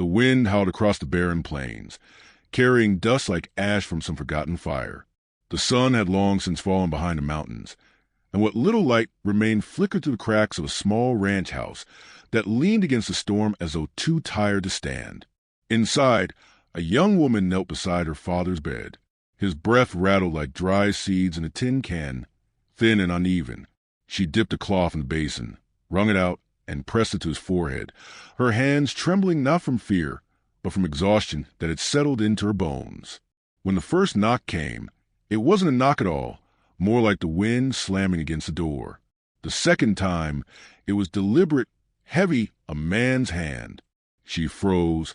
The wind howled across the barren plains, carrying dust like ash from some forgotten fire. The sun had long since fallen behind the mountains, and what little light remained flickered through the cracks of a small ranch house that leaned against the storm as though too tired to stand. Inside, a young woman knelt beside her father's bed. His breath rattled like dry seeds in a tin can, thin and uneven. She dipped a cloth in the basin, wrung it out, and pressed it to his forehead, her hands trembling not from fear, but from exhaustion that had settled into her bones. When the first knock came, it wasn't a knock at all, more like the wind slamming against the door. The second time, it was deliberate, heavy, a man's hand. She froze,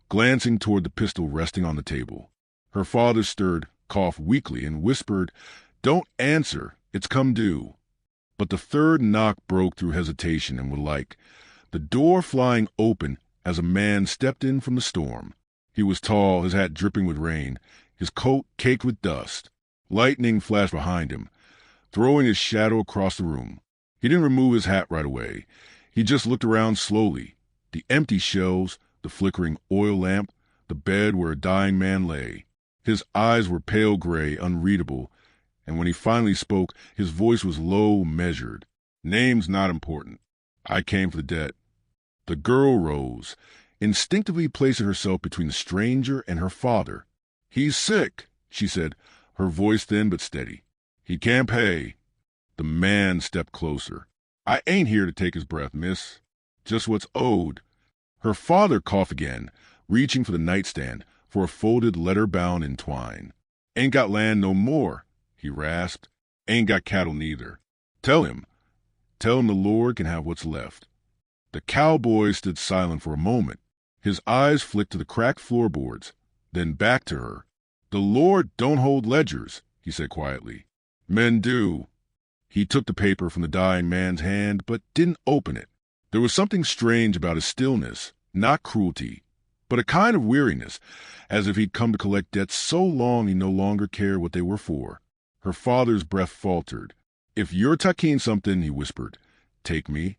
glancing toward the pistol resting on the table. Her father stirred, coughed weakly, and whispered, "Don't answer, it's come due." But the third knock broke through hesitation and the door flying open as a man stepped in from the storm. He was tall, his hat dripping with rain, his coat caked with dust. Lightning flashed behind him, throwing his shadow across the room. He didn't remove his hat right away. He just looked around slowly. The empty shelves, the flickering oil lamp, the bed where a dying man lay. His eyes were pale gray, unreadable, and when he finally spoke, his voice was low, measured. "Name's not important. I came for the debt." The girl rose, instinctively placing herself between the stranger and her father. "He's sick," she said, her voice thin but steady. "He can't pay." The man stepped closer. "I ain't here to take his breath, miss. Just what's owed." Her father coughed again, reaching for the nightstand, for a folded letter bound in twine. "Ain't got land no more," he rasped. "Ain't got cattle neither. Tell him the Lord can have what's left." The cowboy stood silent for a moment. His eyes flicked to the cracked floorboards, then back to her. "The Lord don't hold ledgers," he said quietly. "Men do." He took the paper from the dying man's hand, but didn't open it. There was something strange about his stillness, not cruelty, but a kind of weariness, as if he'd come to collect debts so long he no longer cared what they were for. Her father's breath faltered. "If you're taking something," he whispered, "take me."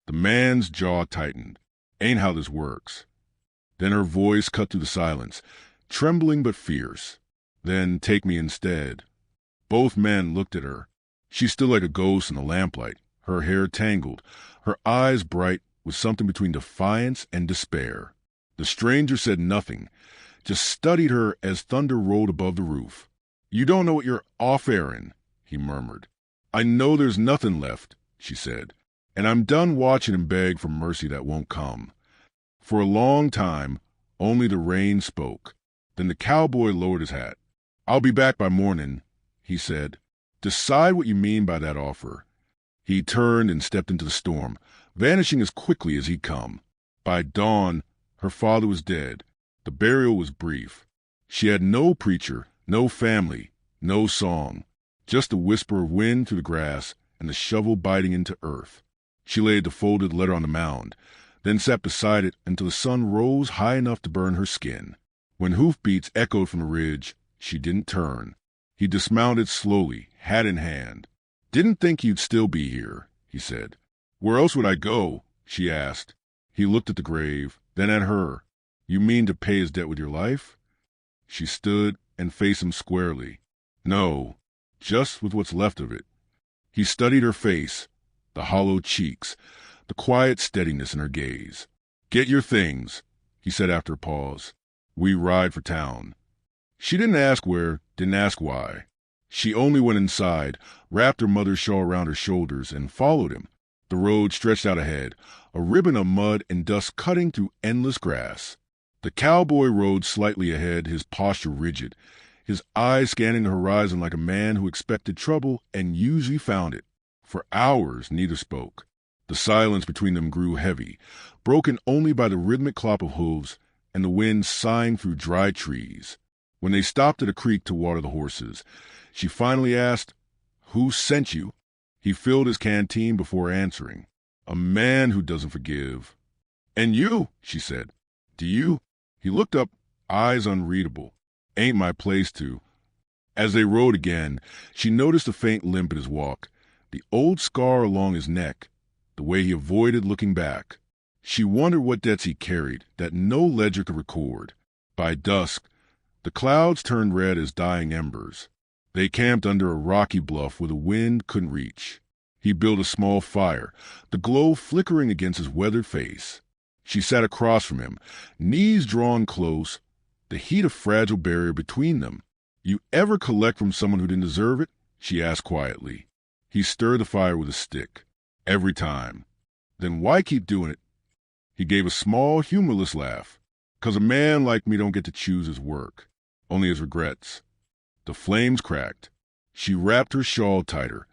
The man's jaw tightened. "Ain't how this works." Then her voice cut through the silence, trembling but fierce. "Then take me instead." Both men looked at her. She stood like a ghost in the lamplight, her hair tangled, her eyes bright with something between defiance and despair. The stranger said nothing, just studied her as thunder rolled above the roof. "You don't know what you're offering," he murmured. "I know there's nothing left," she said, "and I'm done watching and beg for mercy that won't come." For a long time, only the rain spoke. Then the cowboy lowered his hat. "I'll be back by morning," he said. "Decide what you mean by that offer." He turned and stepped into the storm, vanishing as quickly as he'd come. By dawn, her father was dead. The burial was brief. She had no preacher, no family, no song, just the whisper of wind through the grass and the shovel biting into earth. She laid the folded letter on the mound, then sat beside it until the sun rose high enough to burn her skin. When hoofbeats echoed from the ridge, she didn't turn. He dismounted slowly, hat in hand. "Didn't think you'd still be here," he said. "Where else would I go?" she asked. He looked at the grave, then at her. "You mean to pay his debt with your life?" She stood and faced him squarely. "No, just with what's left of it." He studied her face, the hollow cheeks, the quiet steadiness in her gaze. "Get your things," he said after a pause. "We ride for town." She didn't ask where, didn't ask why. She only went inside, wrapped her mother's shawl around her shoulders, and followed him. The road stretched out ahead, a ribbon of mud and dust cutting through endless grass. The cowboy rode slightly ahead, his posture rigid, his eyes scanning the horizon like a man who expected trouble and usually found it. For hours, neither spoke. The silence between them grew heavy, broken only by the rhythmic clop of hooves and the wind sighing through dry trees. When they stopped at a creek to water the horses, she finally asked, "Who sent you?" He filled his canteen before answering. "A man who doesn't forgive." "And you?" she said. "Do you?" He looked up, eyes unreadable. "Ain't my place to." As they rode again, she noticed a faint limp in his walk, the old scar along his neck, the way he avoided looking back. She wondered what debts he carried that no ledger could record. By dusk, the clouds turned red as dying embers. They camped under a rocky bluff where the wind couldn't reach. He built a small fire, the glow flickering against his weathered face. She sat across from him, knees drawn close, the heat a fragile barrier between them. "You ever collect from someone who didn't deserve it?" she asked quietly. He stirred the fire with a stick. "Every time." "Then why keep doing it?" He gave a small, humorless laugh. "'Cause a man like me don't get to choose his work, only his regrets." The flames cracked. She wrapped her shawl tighter,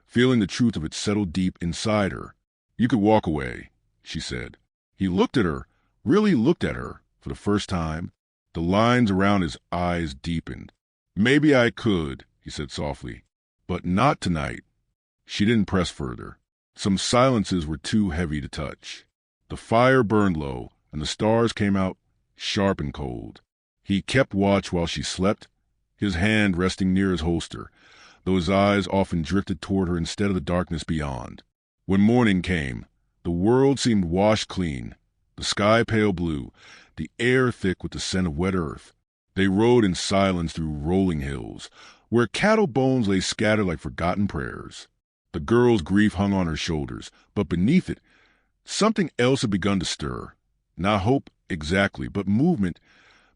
feeling the truth of it settle deep inside her. "You could walk away," she said. He looked at her, really looked at her, for the first time. The lines around his eyes deepened. "Maybe I could," he said softly, "but not tonight." She didn't press further. Some silences were too heavy to touch. The fire burned low, and the stars came out sharp and cold. He kept watch while she slept, his hand resting near his holster, though his eyes often drifted toward her instead of the darkness beyond. When morning came, the world seemed washed clean, the sky pale blue, the air thick with the scent of wet earth. They rode in silence through rolling hills, where cattle bones lay scattered like forgotten prayers. The girl's grief hung on her shoulders, but beneath it, something else had begun to stir. Not hope exactly, but movement,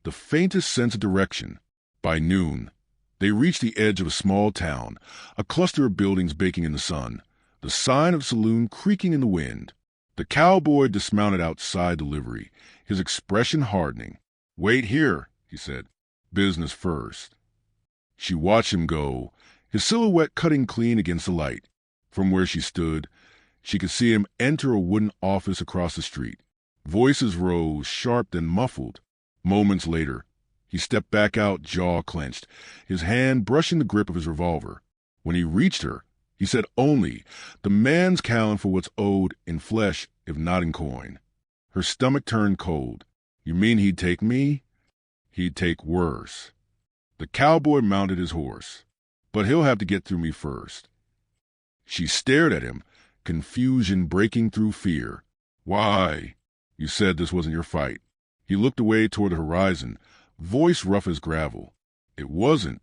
the faintest sense of direction. By noon, they reached the edge of a small town, a cluster of buildings baking in the sun, the sign of a saloon creaking in the wind. The cowboy dismounted outside the livery, his expression hardening. "Wait here," he said. "Business first." She watched him go, his silhouette cutting clean against the light. From where she stood, she could see him enter a wooden office across the street. Voices rose, sharp then muffled. Moments later, he stepped back out, jaw clenched, his hand brushing the grip of his revolver. When he reached her, he said only, the man's count for what's owed in flesh, if not in coin. Her stomach turned cold. "You mean he'd take me?" "He'd take worse." The cowboy mounted his horse. "But he'll have to get through me first." She stared at him, confusion breaking through fear. "Why? You said this wasn't your fight." He looked away toward the horizon, voice rough as gravel. "It wasn't."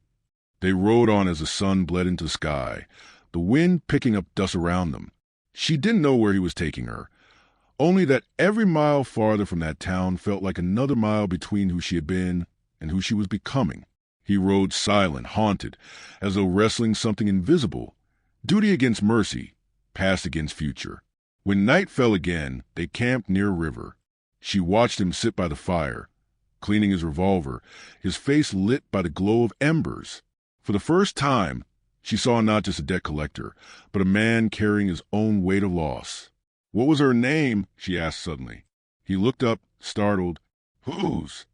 They rode on as the sun bled into the sky, the wind picking up dust around them. She didn't know where he was taking her, only that every mile farther from that town felt like another mile between who she had been and who she was becoming. He rode silent, haunted, as though wrestling something invisible. Duty against mercy, past against future. When night fell again, they camped near a river. She watched him sit by the fire, cleaning his revolver, his face lit by the glow of embers. For the first time, she saw not just a debt collector, but a man carrying his own weight of loss. "What was her name?" she asked suddenly. He looked up, startled. "Whose?"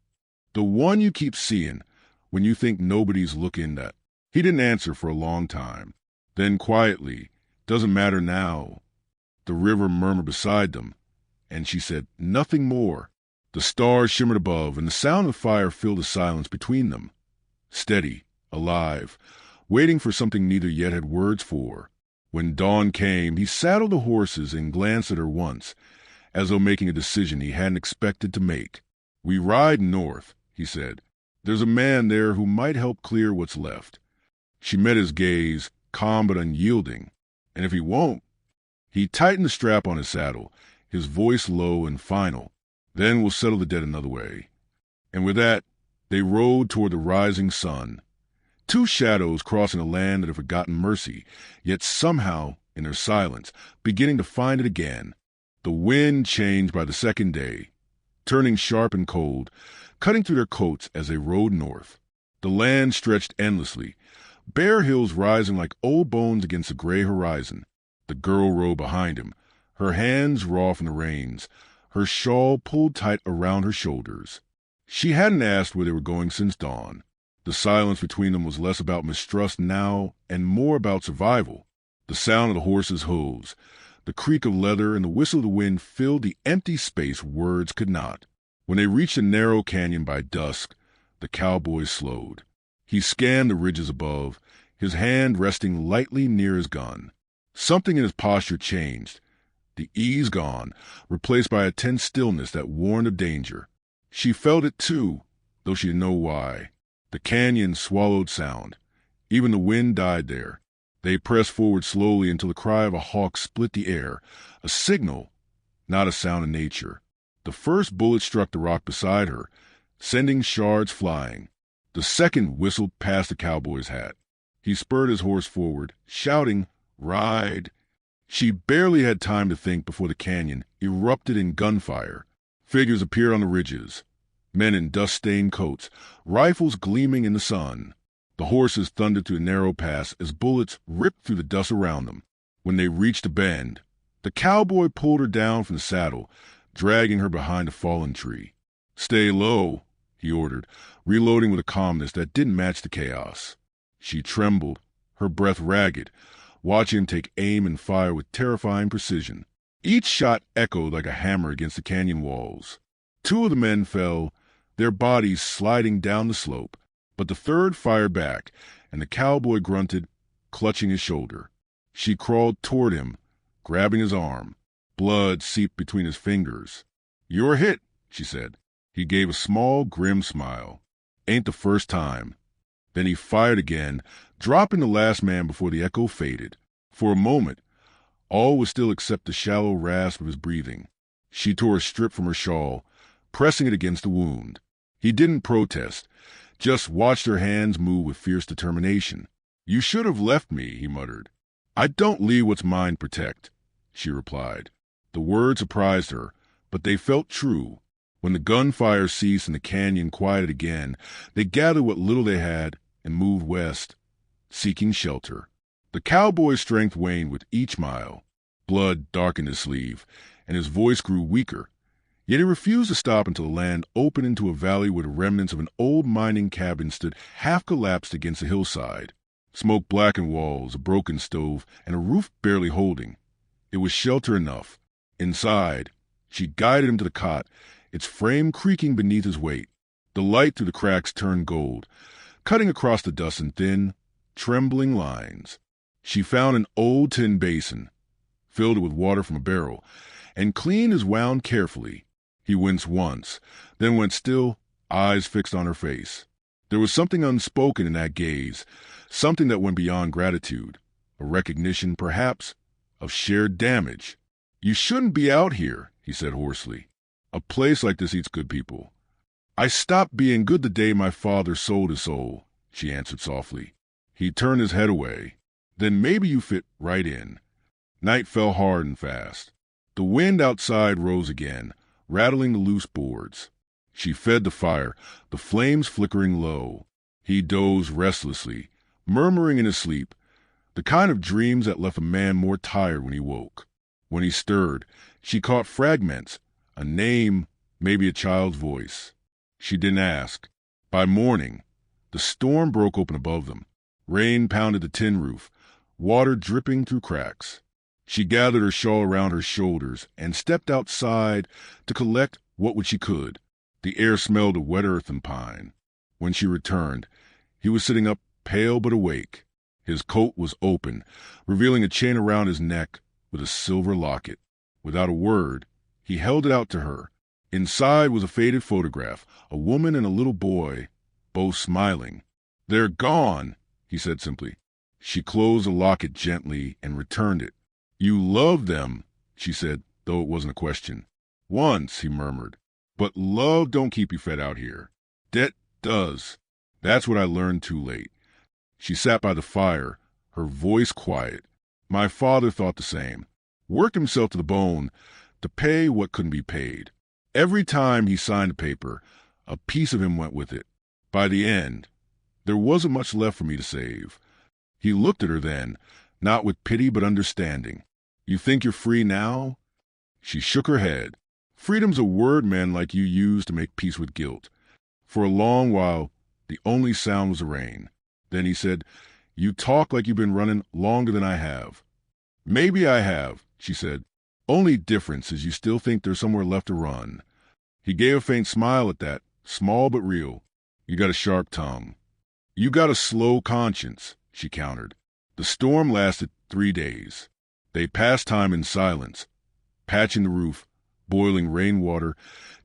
"The one you keep seeing, when you think nobody's looking at." He didn't answer for a long time. Then quietly, "Doesn't matter now." The river murmured beside them, and she said nothing more. The stars shimmered above, and the sound of fire filled the silence between them. Steady, alive, waiting for something neither yet had words for. When dawn came, he saddled the horses and glanced at her once, as though making a decision he hadn't expected to make. "We ride north," he said. "There's a man there who might help clear what's left." She met his gaze, calm but unyielding. "And if he won't?" He tightened the strap on his saddle, his voice low and final. "Then we'll settle the debt another way." And with that, they rode toward the rising sun. Two shadows crossing a land that had forgotten mercy, yet somehow, in their silence, beginning to find it again. The wind changed by the second day, turning sharp and cold, cutting through their coats as they rode north. The land stretched endlessly, bare hills rising like old bones against the gray horizon. The girl rode behind him, her hands raw from the reins, her shawl pulled tight around her shoulders. She hadn't asked where they were going since dawn. The silence between them was less about mistrust now and more about survival. The sound of the horses' hooves, the creak of leather, and the whistle of the wind filled the empty space words could not. When they reached a narrow canyon by dusk, the cowboy slowed. He scanned the ridges above, his hand resting lightly near his gun. Something in his posture changed. the ease gone, replaced by a tense stillness that warned of danger. She felt it too, though she didn't know why. The canyon swallowed sound. Even the wind died there. They pressed forward slowly until the cry of a hawk split the air, a signal, not a sound in nature. The first bullet struck the rock beside her, sending shards flying. The second whistled past the cowboy's hat. He spurred his horse forward, shouting, "Ride!" She barely had time to think before the canyon erupted in gunfire. Figures appeared on the ridges, men in dust-stained coats, rifles gleaming in the sun. The horses thundered through the narrow pass as bullets ripped through the dust around them. When they reached a bend, the cowboy pulled her down from the saddle, dragging her behind a fallen tree. "Stay low," he ordered, reloading with a calmness that didn't match the chaos. She trembled, her breath ragged, watching him take aim and fire with terrifying precision. Each shot echoed like a hammer against the canyon walls. Two of the men fell, their bodies sliding down the slope, but the third fired back, and the cowboy grunted, clutching his shoulder. She crawled toward him, grabbing his arm. Blood seeped between his fingers. "You're hit," she said. He gave a small, grim smile. "Ain't the first time." Then he fired again, dropping the last man before the echo faded. For a moment, all was still except the shallow rasp of his breathing. She tore a strip from her shawl, pressing it against the wound. He didn't protest, just watched her hands move with fierce determination. "You should have left me," he muttered. "I don't leave what's mine protect," she replied. The words surprised her, but they felt true. When the gunfire ceased and the canyon quieted again, they gathered what little they had and moved west, seeking shelter. The cowboy's strength waned with each mile. Blood darkened his sleeve, and his voice grew weaker. Yet he refused to stop until the land opened into a valley where the remnants of an old mining cabin stood half collapsed against the hillside. Smoke blackened walls, a broken stove, and a roof barely holding. It was shelter enough. Inside, she guided him to the cot, its frame creaking beneath his weight. The light through the cracks turned gold, cutting across the dust in thin, trembling lines. She found an old tin basin, filled it with water from a barrel, and cleaned his wound carefully. He winced once, then went still, eyes fixed on her face. There was something unspoken in that gaze, something that went beyond gratitude, a recognition, perhaps, of shared damage. "You shouldn't be out here," he said hoarsely. "A place like this eats good people." "I stopped being good the day my father sold his soul," she answered softly. He turned his head away. "Then maybe you fit right in." Night fell hard and fast. The wind outside rose again, rattling the loose boards. She fed the fire, the flames flickering low. He dozed restlessly, murmuring in his sleep, the kind of dreams that left a man more tired when he woke. When he stirred, she caught fragments, a name, maybe a child's voice. She didn't ask. By morning, the storm broke open above them. Rain pounded the tin roof, water dripping through cracks. She gathered her shawl around her shoulders and stepped outside to collect what she could. The air smelled of wet earth and pine. When she returned, he was sitting up, pale but awake. His coat was open, revealing a chain around his neck with a silver locket. Without a word, he held it out to her. Inside was a faded photograph, a woman and a little boy, both smiling. "They're gone," he said simply. She closed the locket gently and returned it. "You loved them," she said, though it wasn't a question. "Once," he murmured. "But love don't keep you fed out here. Debt does. That's what I learned too late." She sat by the fire, her voice quiet. "My father thought the same. Worked himself to the bone to pay what couldn't be paid. Every time he signed a paper, a piece of him went with it. By the end, there wasn't much left for me to save." He looked at her then, not with pity but understanding. "You think you're free now?" She shook her head. "Freedom's a word men like you use to make peace with guilt." For a long while, the only sound was the rain. Then he said, "You talk like you've been running longer than I have." "Maybe I have," she said. "Only difference is you still think there's somewhere left to run." He gave a faint smile at that, small but real. "You got a sharp tongue." "You got a slow conscience," she countered. The storm lasted 3 days. They passed time in silence, patching the roof, boiling rainwater,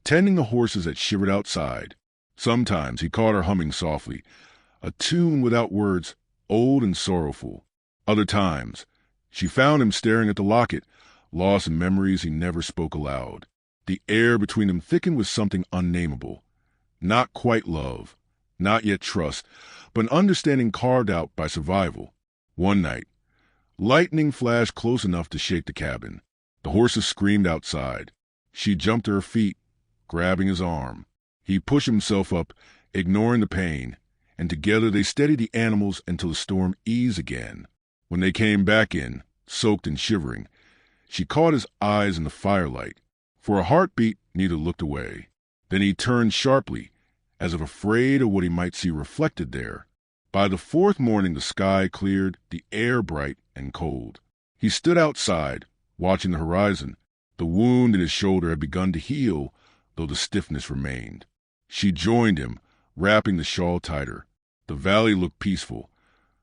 tending the horses that shivered outside. Sometimes he caught her humming softly, a tune without words, old and sorrowful. Other times, she found him staring at the locket, lost in memories he never spoke aloud. The air between them thickened with something unnameable. Not quite love, not yet trust, but an understanding carved out by survival. One night, lightning flashed close enough to shake the cabin. The horses screamed outside. She jumped to her feet, grabbing his arm. He pushed himself up, ignoring the pain, and together they steadied the animals until the storm eased again. When they came back in, soaked and shivering, she caught his eyes in the firelight. For a heartbeat, neither looked away. Then he turned sharply, as if afraid of what he might see reflected there. By the fourth morning the sky cleared, the air bright and cold. He stood outside, watching the horizon. The wound in his shoulder had begun to heal, though the stiffness remained. She joined him, wrapping the shawl tighter. The valley looked peaceful,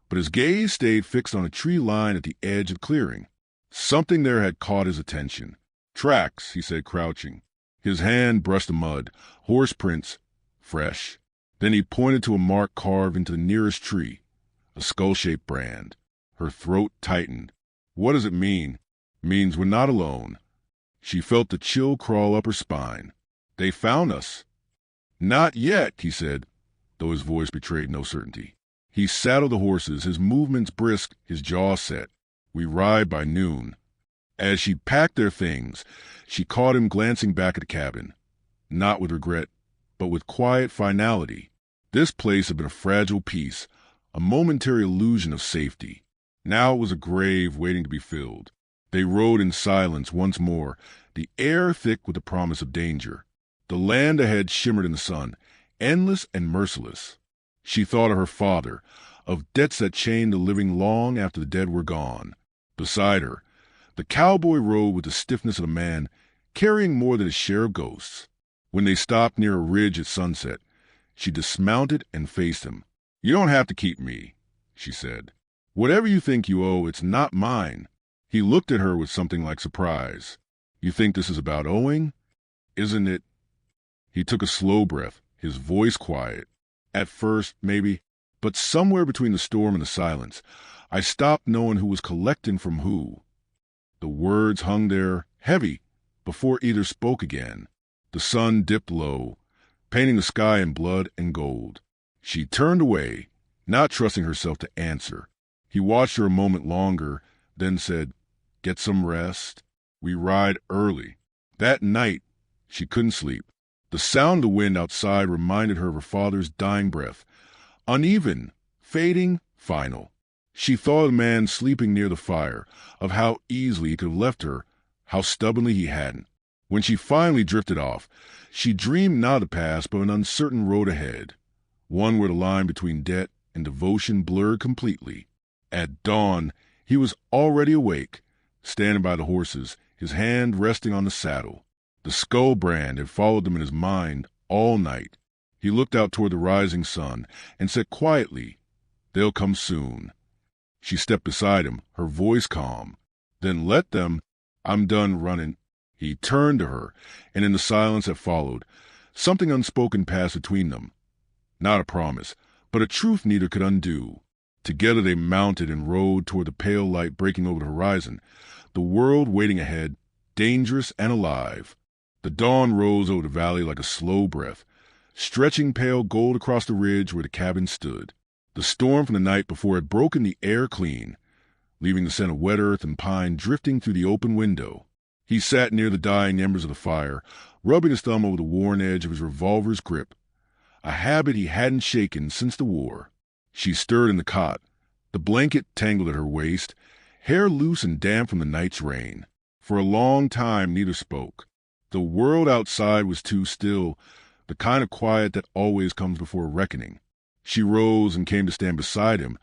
but his gaze stayed fixed on a tree line at the edge of the clearing. Something there had caught his attention. "Tracks," he said, crouching. His hand brushed the mud, horse prints, fresh. Then he pointed to a mark carved into the nearest tree, a skull-shaped brand. Her throat tightened. "What does it mean?" "Means we're not alone." She felt the chill crawl up her spine. "They found us." "Not yet," he said, though his voice betrayed no certainty. He saddled the horses, his movements brisk, his jaw set. "We ride by noon." As she packed their things, she caught him glancing back at the cabin, not with regret, but with quiet finality. This place had been a fragile piece, a momentary illusion of safety. Now it was a grave waiting to be filled. They rode in silence once more, the air thick with the promise of danger. The land ahead shimmered in the sun, endless and merciless. She thought of her father, of debts that chained the living long after the dead were gone. Beside her, the cowboy rode with the stiffness of a man, carrying more than his share of ghosts. When they stopped near a ridge at sunset, she dismounted and faced him. "You don't have to keep me," she said. "Whatever you think you owe, it's not mine." He looked at her with something like surprise. "You think this is about owing? Isn't it?" He took a slow breath, his voice quiet. "At first, maybe, but somewhere between the storm and the silence, I stopped knowing who was collecting from who." The words hung there, heavy, before either spoke again. The sun dipped low, painting the sky in blood and gold. She turned away, not trusting herself to answer. He watched her a moment longer, then said, "Get some rest. We ride early." That night, she couldn't sleep. The sound of the wind outside reminded her of her father's dying breath, uneven, fading, final. She thought of the man sleeping near the fire, of how easily he could have left her, how stubbornly he hadn't. When she finally drifted off, she dreamed not of the past but an uncertain road ahead, one where the line between debt and devotion blurred completely. At dawn, he was already awake, standing by the horses, his hand resting on the saddle. The skull brand had followed them in his mind all night. He looked out toward the rising sun and said quietly, "They'll come soon." She stepped beside him, her voice calm. "Then let them. I'm done running." He turned to her, and in the silence that followed, something unspoken passed between them. Not a promise, but a truth neither could undo. Together they mounted and rode toward the pale light breaking over the horizon, the world waiting ahead, dangerous and alive. The dawn rose over the valley like a slow breath, stretching pale gold across the ridge where the cabin stood. The storm from the night before had broken the air clean, leaving the scent of wet earth and pine drifting through the open window. He sat near the dying embers of the fire, rubbing his thumb over the worn edge of his revolver's grip, a habit he hadn't shaken since the war. She stirred in the cot, the blanket tangled at her waist, hair loose and damp from the night's rain. For a long time neither spoke. The world outside was too still, the kind of quiet that always comes before a reckoning. She rose and came to stand beside him,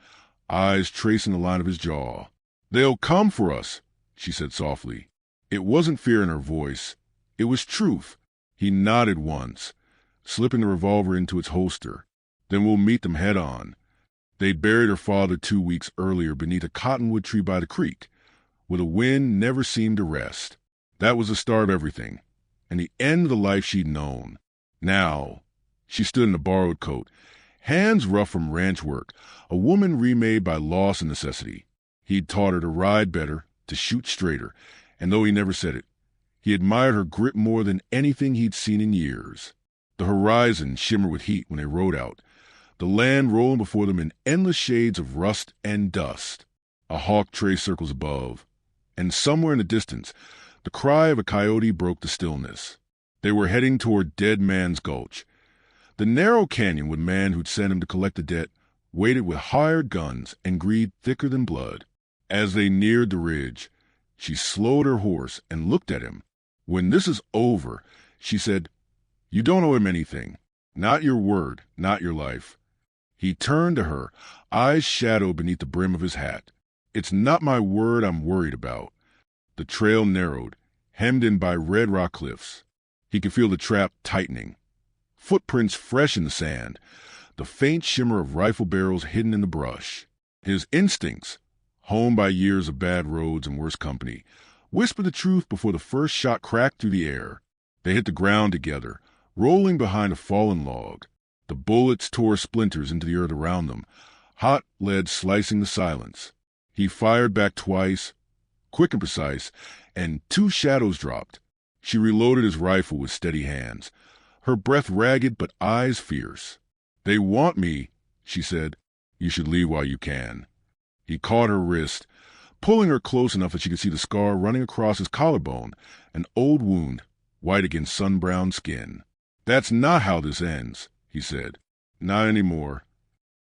eyes tracing the line of his jaw. "They'll come for us," she said softly. It wasn't fear in her voice. It was truth. He nodded once, slipping the revolver into its holster. "Then we'll meet them head on." They'd buried her father 2 weeks earlier beneath a cottonwood tree by the creek, where the wind never seemed to rest. That was the start of everything, and the end of the life she'd known. Now, she stood in a borrowed coat, hands rough from ranch work, a woman remade by loss and necessity. He'd taught her to ride better, to shoot straighter, and though he never said it, he admired her grit more than anything he'd seen in years. The horizon shimmered with heat when they rode out, the land rolling before them in endless shades of rust and dust. A hawk traced circles above, and somewhere in the distance, the cry of a coyote broke the stillness. They were heading toward Dead Man's Gulch. The narrow canyon where the man who'd sent him to collect the debt waited with hired guns and greed thicker than blood. As they neared the ridge, she slowed her horse and looked at him. "When this is over," she said, "you don't owe him anything. Not your word, not your life." He turned to her, eyes shadowed beneath the brim of his hat. "It's not my word I'm worried about." The trail narrowed, hemmed in by red rock cliffs. He could feel the trap tightening. Footprints fresh in the sand, the faint shimmer of rifle barrels hidden in the brush. His instincts, honed by years of bad roads and worse company, whispered the truth before the first shot cracked through the air. They hit the ground together, rolling behind a fallen log. The bullets tore splinters into the earth around them, hot lead slicing the silence. He fired back twice, quick and precise, and 2 shadows dropped. She reloaded his rifle with steady hands, her breath ragged but eyes fierce. "They want me," she said. "You should leave while you can." He caught her wrist, pulling her close enough that she could see the scar running across his collarbone, an old wound, white against sun-browned skin. "That's not how this ends," he said. "Not anymore."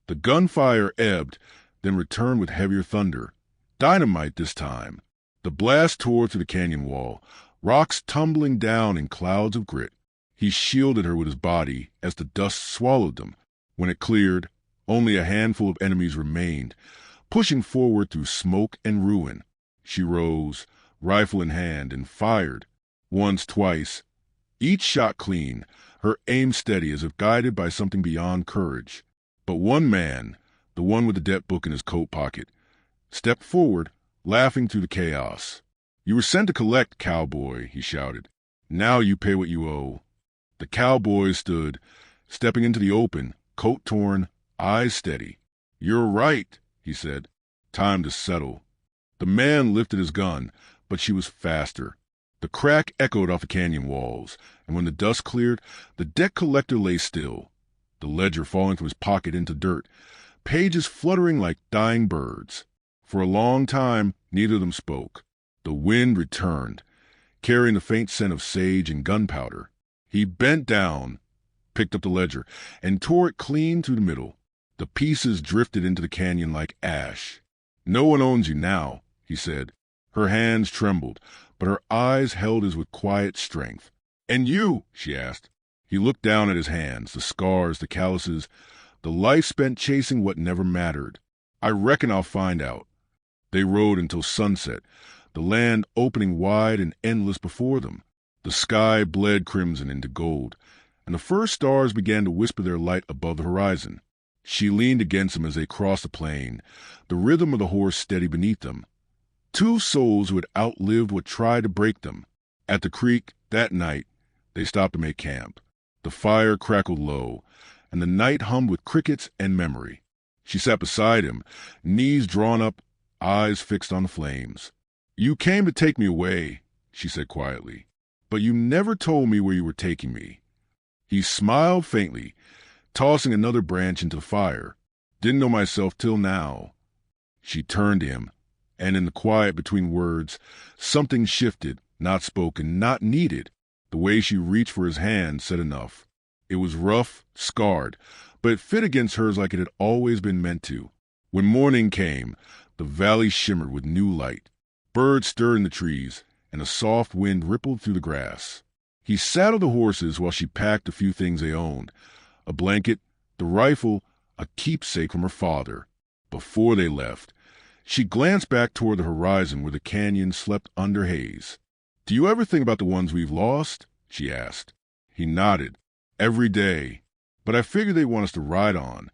The gunfire ebbed, then returned with heavier thunder. Dynamite this time. The blast tore through the canyon wall, rocks tumbling down in clouds of grit. He shielded her with his body as the dust swallowed them. When it cleared, only a handful of enemies remained, pushing forward through smoke and ruin. She rose, rifle in hand, and fired. Once, twice. Each shot clean, her aim steady as if guided by something beyond courage. But one man, the one with the debt book in his coat pocket, stepped forward, laughing through the chaos. "You were sent to collect, cowboy," he shouted. "Now you pay what you owe." The cowboy stood, stepping into the open, coat torn, eyes steady. "You're right," he said. "Time to settle." The man lifted his gun, but she was faster. The crack echoed off the canyon walls, and when the dust cleared, the debt collector lay still, the ledger falling from his pocket into dirt, pages fluttering like dying birds. For a long time, neither of them spoke. The wind returned, carrying the faint scent of sage and gunpowder. He bent down, picked up the ledger, and tore it clean through the middle. The pieces drifted into the canyon like ash. "No one owns you now," he said. Her hands trembled, but her eyes held his with quiet strength. "And you?" she asked. He looked down at his hands, the scars, the calluses, the life spent chasing what never mattered. "I reckon I'll find out." They rode until sunset, the land opening wide and endless before them. The sky bled crimson into gold, and the first stars began to whisper their light above the horizon. She leaned against him as they crossed the plain, the rhythm of the horse steady beneath them. 2 souls who had outlived what tried to break them. At the creek, that night, they stopped to make camp. The fire crackled low, and the night hummed with crickets and memory. She sat beside him, knees drawn up, eyes fixed on the flames. "You came to take me away," she said quietly, "but you never told me where you were taking me." He smiled faintly, tossing another branch into the fire. "Didn't know myself till now." She turned to him, and in the quiet between words, something shifted, not spoken, not needed. The way she reached for his hand said enough. It was rough, scarred, but it fit against hers like it had always been meant to. When morning came, the valley shimmered with new light. Birds stirred in the trees, and a soft wind rippled through the grass. He saddled the horses while she packed a few things they owned. A blanket, the rifle, a keepsake from her father. Before they left, she glanced back toward the horizon where the canyon slept under haze. "Do you ever think about the ones we've lost?" she asked. He nodded. "Every day. But I figured they want us to ride on."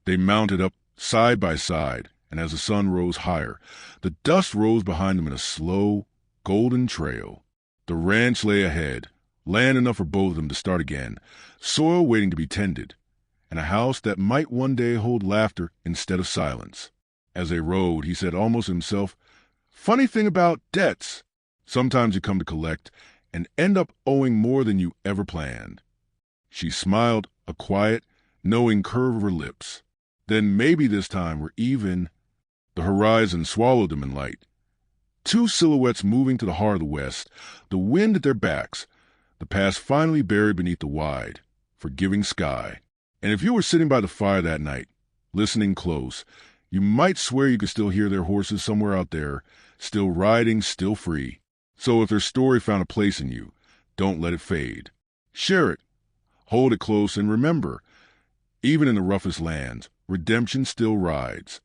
They mounted up side by side, and as the sun rose higher, the dust rose behind them in a slow, golden trail. The ranch lay ahead, land enough for both of them to start again, soil waiting to be tended, and a house that might one day hold laughter instead of silence. As they rode, he said almost himself, "Funny thing about debts. Sometimes you come to collect and end up owing more than you ever planned." She smiled, a quiet, knowing curve of her lips. Then maybe this time we're even. The horizon swallowed them in light. Two silhouettes moving to the heart of the west, the wind at their backs, the past finally buried beneath the wide, forgiving sky. And if you were sitting by the fire that night, listening close, you might swear you could still hear their horses somewhere out there, still riding, still free. So if their story found a place in you, don't let it fade. Share it, hold it close, and remember, even in the roughest lands, redemption still rides.